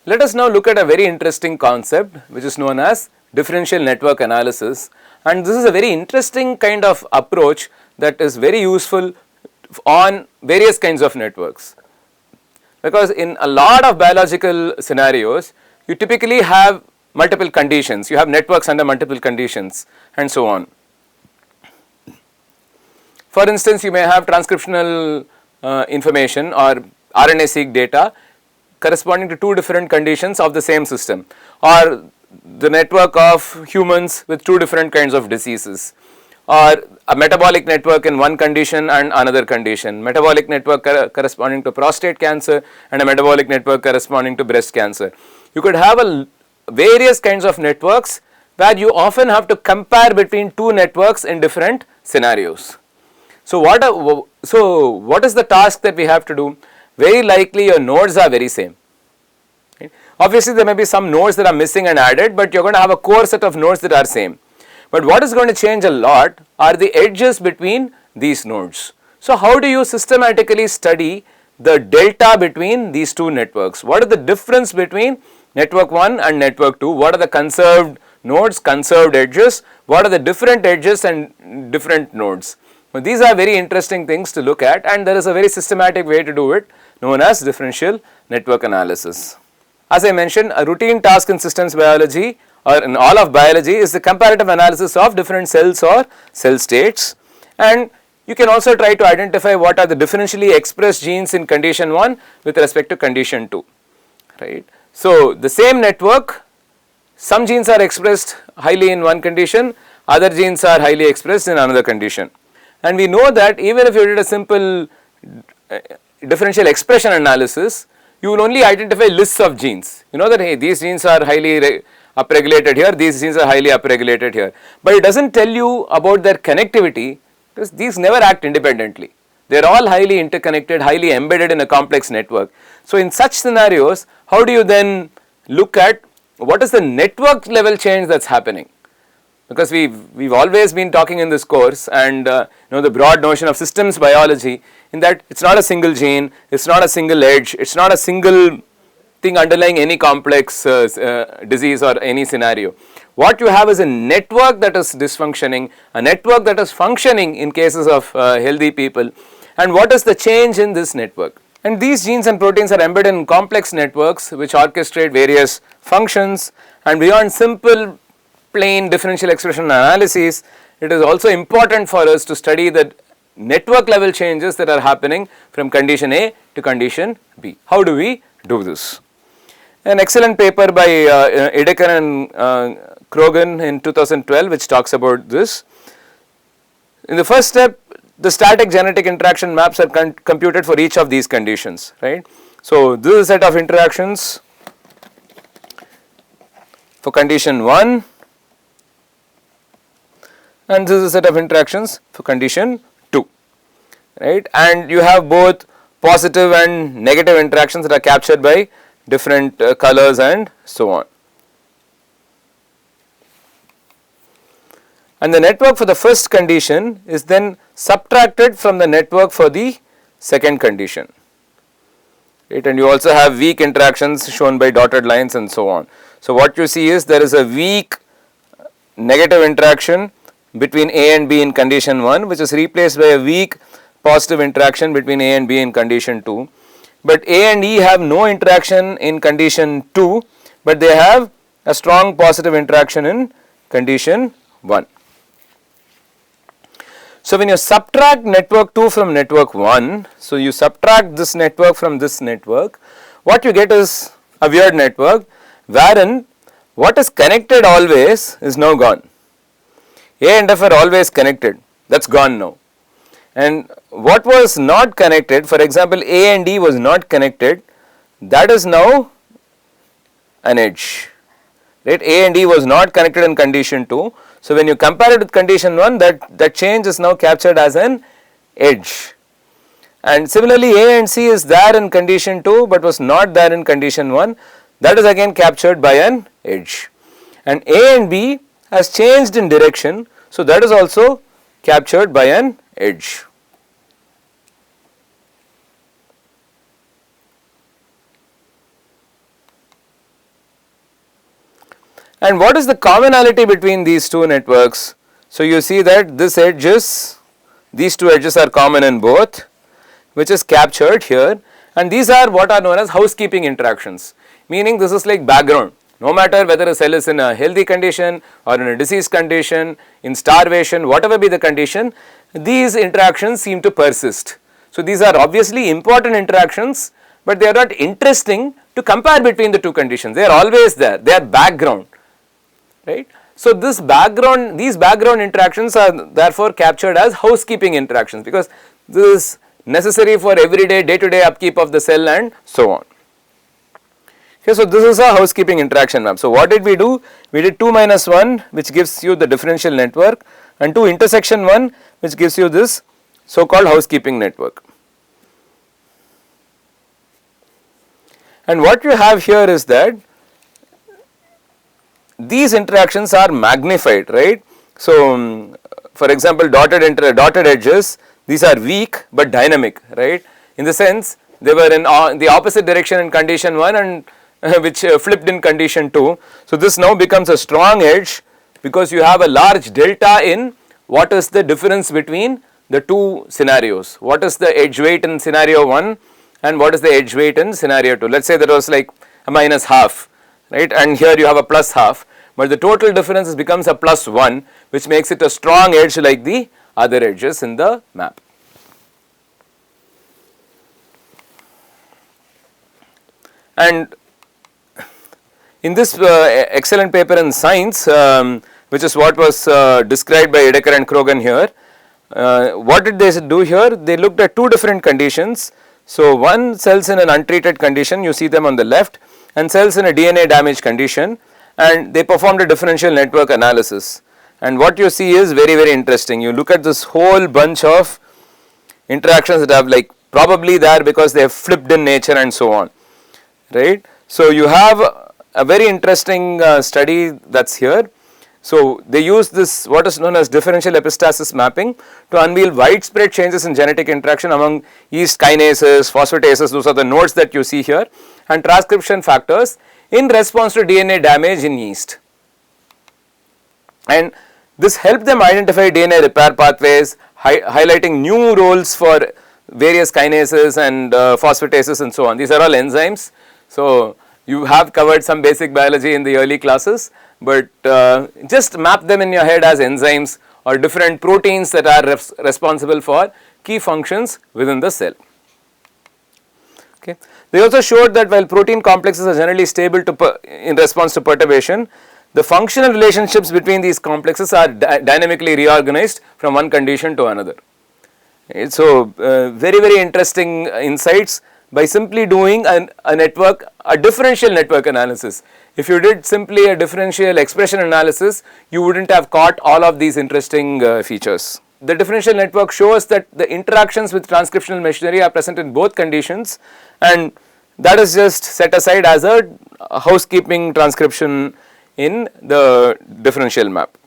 Let us now look at a very interesting concept which is known as differential network analysis, and this is a very interesting kind of approach that is very useful on various kinds of networks, because in a lot of biological scenarios you typically have multiple conditions, you have networks under multiple conditions and so on. For instance, you may have transcriptional information or RNA-seq data corresponding to two different conditions of the same system, or the network of humans with two different kinds of diseases, or a metabolic network in one condition and another condition, metabolic network corresponding to prostate cancer and a metabolic network corresponding to breast cancer. You could have various kinds of networks where you often have to compare between two networks in different scenarios. So what is the task that we have to do? Very likely your nodes are very same. Right? Obviously there may be some nodes that are missing and added, but you are going to have a core set of nodes that are same. But what is going to change a lot are the edges between these nodes. So how do you systematically study the delta between these two networks? What is the difference between network 1 and network 2? What are the conserved nodes, conserved edges? What are the different edges and different nodes? Well, these are very interesting things to look at, and there is a very systematic way to do it known as differential network analysis. As I mentioned, a routine task in systems biology or in all of biology is the comparative analysis of different cells or cell states, and you can also try to identify what are the differentially expressed genes in condition 1 with respect to condition 2. Right. So, the same network, some genes are expressed highly in one condition, other genes are highly expressed in another condition. And we know that even if you did a simple differential expression analysis, you will only identify lists of genes. You know that, hey, these genes are highly upregulated here, these genes are highly upregulated here. But it does not tell you about their connectivity, because these never act independently. They are all highly interconnected, highly embedded in a complex network. So in such scenarios, how do you then look at what is the network level change that is happening? Because we've always been talking in this course, and the broad notion of systems biology, in that it's not a single gene, it's not a single edge, it's not a single thing underlying any complex disease or any scenario. What you have is a network that is dysfunctioning, a network that is functioning in cases of healthy people, and what is the change in this network. And these genes and proteins are embedded in complex networks which orchestrate various functions, and beyond simple plain differential expression analysis, it is also important for us to study the network level changes that are happening from condition A to condition B. How do we do this? An excellent paper by Edekar and Krogan in 2012 which talks about this. In the first step, the static genetic interaction maps are computed for each of these conditions, right. So this is a set of interactions for condition 1, and this is a set of interactions for condition 2, right, and you have both positive and negative interactions that are captured by different colors and so on. And the network for the first condition is then subtracted from the network for the second condition, right, and you also have weak interactions shown by dotted lines and so on. So what you see is there is a weak negative interaction between A and B in condition 1, which is replaced by a weak positive interaction between A and B in condition 2, but A and E have no interaction in condition 2, but they have a strong positive interaction in condition 1. So when you subtract network 2 from network 1, so you subtract this network from this network, what you get is a weird network wherein what is connected always is now gone. A and F are always connected, that is gone now, and what was not connected, for example A and D was not connected, that is now an edge, right. A and D was not connected in condition 2, so when you compare it with condition 1, that change is now captured as an edge. And similarly A and C is there in condition 2 but was not there in condition 1, that is again captured by an edge. And A and B has changed in direction, so that is also captured by an edge. And what is the commonality between these two networks? So you see that this edges, these two edges are common in both, which is captured here, and these are what are known as housekeeping interactions, meaning this is like background. No matter whether a cell is in a healthy condition or in a disease condition, in starvation, whatever be the condition, these interactions seem to persist. So these are obviously important interactions, but they are not interesting to compare between the two conditions. They are always there, they are background, right. So these background interactions are therefore captured as housekeeping interactions, because this is necessary for everyday day-to-day upkeep of the cell and so on. Okay, so this is a housekeeping interaction map. So what did we do? We did 2 minus 1, which gives you the differential network, and 2 intersection 1, which gives you this so called housekeeping network. And what you have here is that these interactions are magnified, right. So for example, dotted edges, these are weak but dynamic, right, in the sense they were in the opposite direction in condition 1 and which flipped in condition 2. So this now becomes a strong edge because you have a large delta in what is the difference between the two scenarios. What is the edge weight in scenario 1 and what is the edge weight in scenario 2. Let us say that was like a minus half, right, and here you have a plus half, but the total difference becomes a plus 1, which makes it a strong edge like the other edges in the map. And in this excellent paper in Science, which is what was described by Edeker and Krogan here, what did they do here? They looked at two different conditions. So one, cells in an untreated condition, you see them on the left, and cells in a DNA damage condition, and they performed a differential network analysis. And what you see is very interesting. You look at this whole bunch of interactions that have like probably there because they have flipped in nature and so on, right. So you have a very interesting study that's here. So they use this what is known as differential epistasis mapping to unveil widespread changes in genetic interaction among yeast kinases, phosphatases, those are the nodes that you see here, and transcription factors in response to DNA damage in yeast. And this helped them identify DNA repair pathways, highlighting new roles for various kinases and phosphatases and so on. These are all enzymes. So you have covered some basic biology in the early classes, but just map them in your head as enzymes or different proteins that are responsible for key functions within the cell. Okay. They also showed that while protein complexes are generally stable in response to perturbation, the functional relationships between these complexes are dynamically reorganized from one condition to another. Right. So very interesting insights by simply doing a differential network analysis. If you did simply a differential expression analysis, you wouldn't have caught all of these interesting features. The differential network shows that the interactions with transcriptional machinery are present in both conditions, and that is just set aside as a housekeeping transcription in the differential map.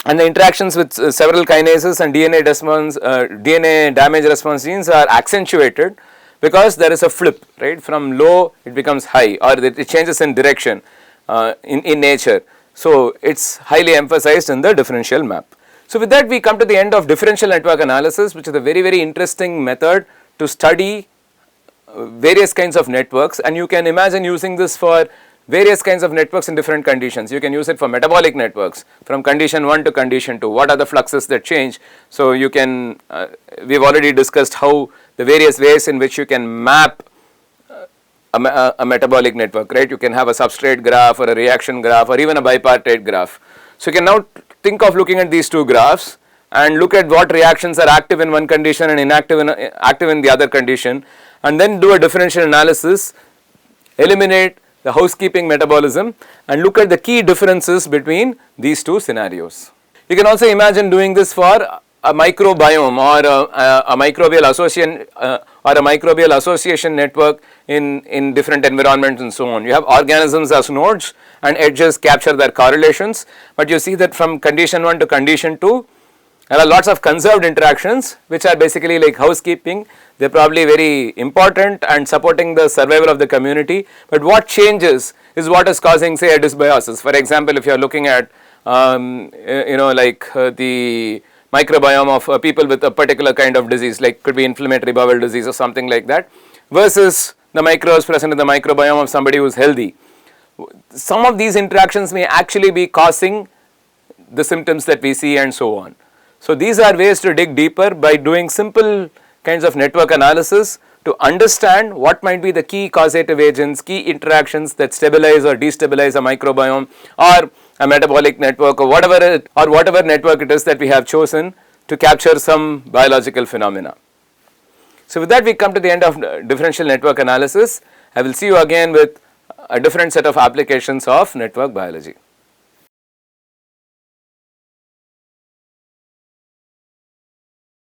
And the interactions with several kinases and DNA damage response genes are accentuated because there is a flip, right, from low it becomes high, or it changes in direction in nature. So it is highly emphasized in the differential map. So with that we come to the end of differential network analysis, which is a very interesting method to study various kinds of networks, and you can imagine using this for various kinds of networks in different conditions. You can use it for metabolic networks from condition 1 to condition 2. What are the fluxes that change? So you can, we have already discussed how the various ways in which you can map a metabolic network, right. You can have a substrate graph or a reaction graph or even a bipartite graph. So you can now think of looking at these two graphs and look at what reactions are active in one condition and active in the other condition, and then do a differential analysis, eliminate the housekeeping metabolism, and look at the key differences between these two scenarios. You can also imagine doing this for a microbiome or a microbial association network in different environments and so on. You have organisms as nodes and edges capture their correlations, but you see that from condition 1 to condition 2, There are lots of conserved interactions which are basically like housekeeping. They are probably very important and supporting the survival of the community, but what changes is what is causing, say, a dysbiosis. For example, if you are looking at the microbiome of people with a particular kind of disease, like could be inflammatory bowel disease or something like that, versus the microbes present in the microbiome of somebody who is healthy. Some of these interactions may actually be causing the symptoms that we see and so on. So these are ways to dig deeper by doing simple kinds of network analysis to understand what might be the key causative agents, key interactions that stabilize or destabilize a microbiome or a metabolic network or whatever network it is that we have chosen to capture some biological phenomena. So with that we come to the end of differential network analysis. I will see you again with a different set of applications of network biology.